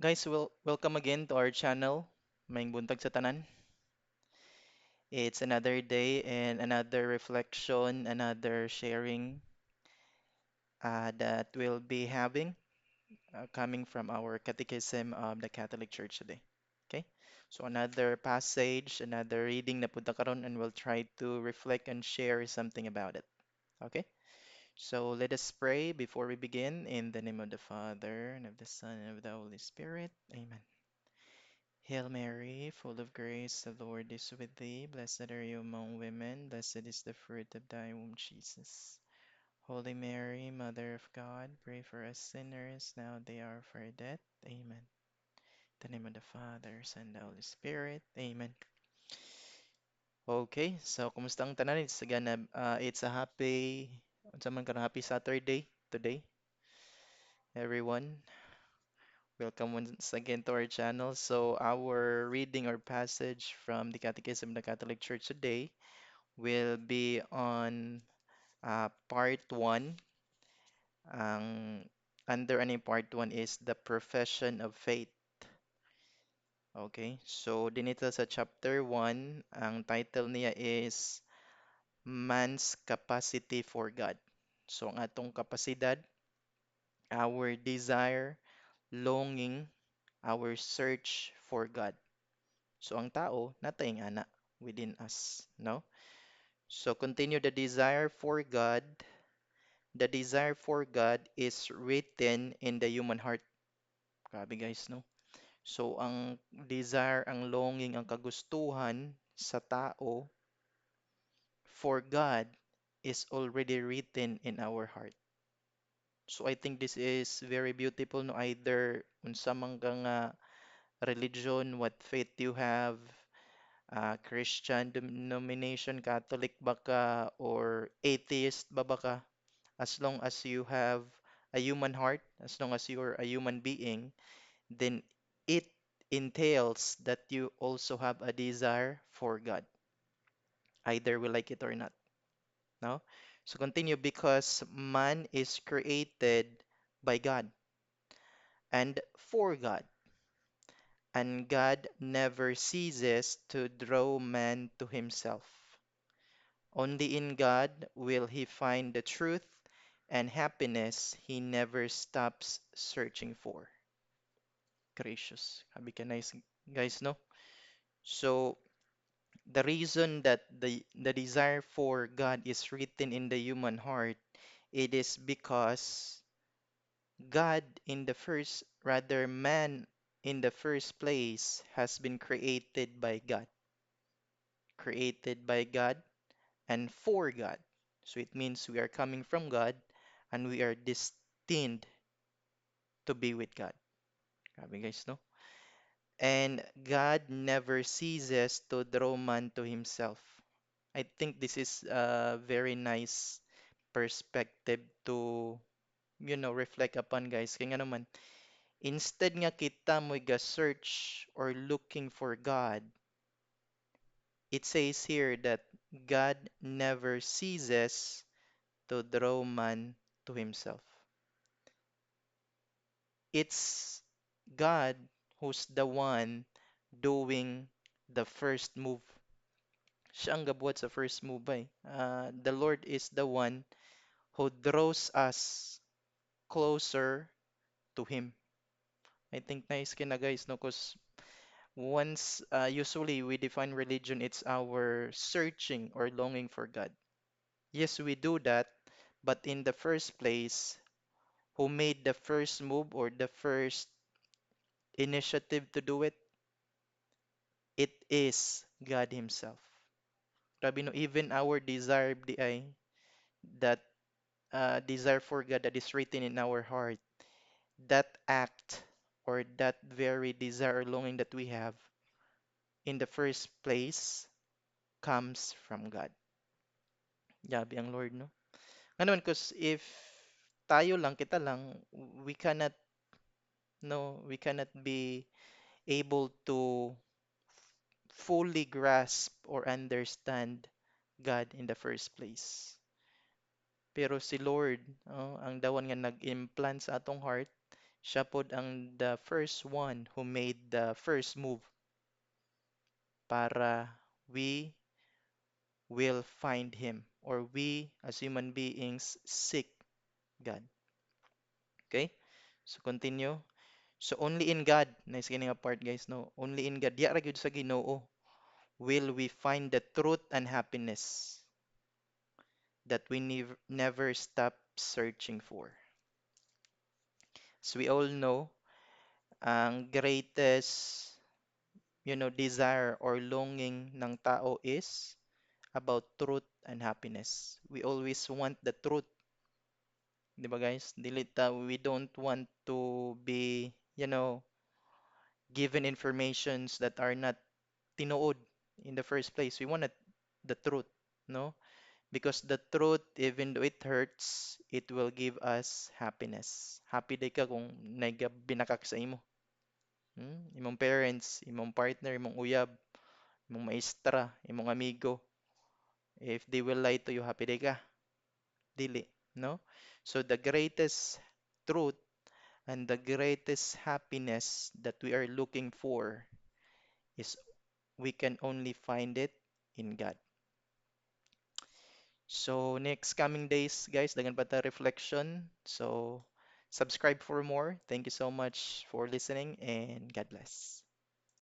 Guys, welcome again to our channel, Maing Buntag sa Tanan. It's another day and another reflection, another sharing that we'll be having coming from our Catechism of the Catholic Church today. Okay? So another passage, another reading na punta karon and we'll try to reflect and share something about it. Okay? So let us pray before we begin in the name of the Father and of the Son and of the Holy Spirit. Amen. Hail Mary, full of grace, the Lord is with thee. Blessed are you among women, blessed is the fruit of thy womb, Jesus. Holy Mary, Mother of God, pray for us sinners, now and the hour of our death. Amen. In the name of the Father, Son, and the Holy Spirit. Amen. Okay, so kumusta ang tanan? It's a unsa man ka na, happy Saturday today, everyone. Welcome once again to our channel. So our reading or passage from the Catechism of the Catholic Church today will be on part 1. Ang under any part 1 is the profession of faith. Okay, so dinito sa chapter 1, ang title niya is Man's Capacity for God. So ang atong kapasidad, our desire, longing, our search for God. So ang tao, natay ana within us, no? So continue the desire for God. The desire for God is written in the human heart. Grabe guys, no? So ang desire, ang longing, ang kagustuhan sa tao for God is already written in our heart. So I think this is very beautiful, no? Either unsa man ka nga religion, what faith you have, Christian denomination, Catholic ba ka, or atheist ba ka, as long as you have a human heart, as long as you're a human being, then it entails that you also have a desire for God, either we like it or not. No? So continue because man is created by God and for God, and God never ceases to draw man to himself. Only in God will he find the truth and happiness he never stops searching for. Gracious. Habi ka nice guys, no? So the reason that the desire for God is written in the human heart, it is because God in the first, rather man in the first place has been created by God and for God. So it means we are coming from God and we are destined to be with God. Grabe guys, no? And God never ceases to draw man to himself. I think this is a very nice perspective to, reflect upon guys. Kaya nga naman, instead nga kita mo ga-search or looking for God, it says here that God never ceases to draw man to himself. It's God who's the one doing the first move. Siya ang gabuhat sa first move ay. The Lord is the one who draws us closer to Him. I think nice kina guys, no? Because usually we define religion, it's our searching or longing for God. Yes, we do that, but in the first place, who made the first move or the first initiative to do it? It is God Himself. Grabe no, even our desire, that desire for God that is written in our heart, that act or that very desire or longing that we have in the first place comes from God. Grabe ang Lord, no? Ano because if tayo lang, kita lang, we cannot, no, we cannot be able to fully grasp or understand God in the first place. Pero si Lord, ang dawan nga nag-implant sa atong heart, Siya pod ang the first one who made the first move para we will find him, or we as human beings seek God. Okay? So continue. So only in God, nice kini nga part guys, no? Only in God, diya ra gyud sa Ginoo will we find the truth and happiness that we never stop searching for. So we all know ang greatest, desire or longing ng tao is about truth and happiness. We always want the truth, di ba guys? We don't want to be, given informations that are not tinuod in the first place. We wanted the truth, no? Because the truth, even though it hurts, it will give us happiness. Happy day ka kung binakak sa imo. Imong parents, imong partner, imong uyab, imong maestra, imong amigo. If they will lie to you, happy day ka. Dili, no? So the greatest truth and the greatest happiness that we are looking for is we can only find it in God. So next coming days, guys, dagan pa ta reflection. So subscribe for more. Thank you so much for listening and God bless.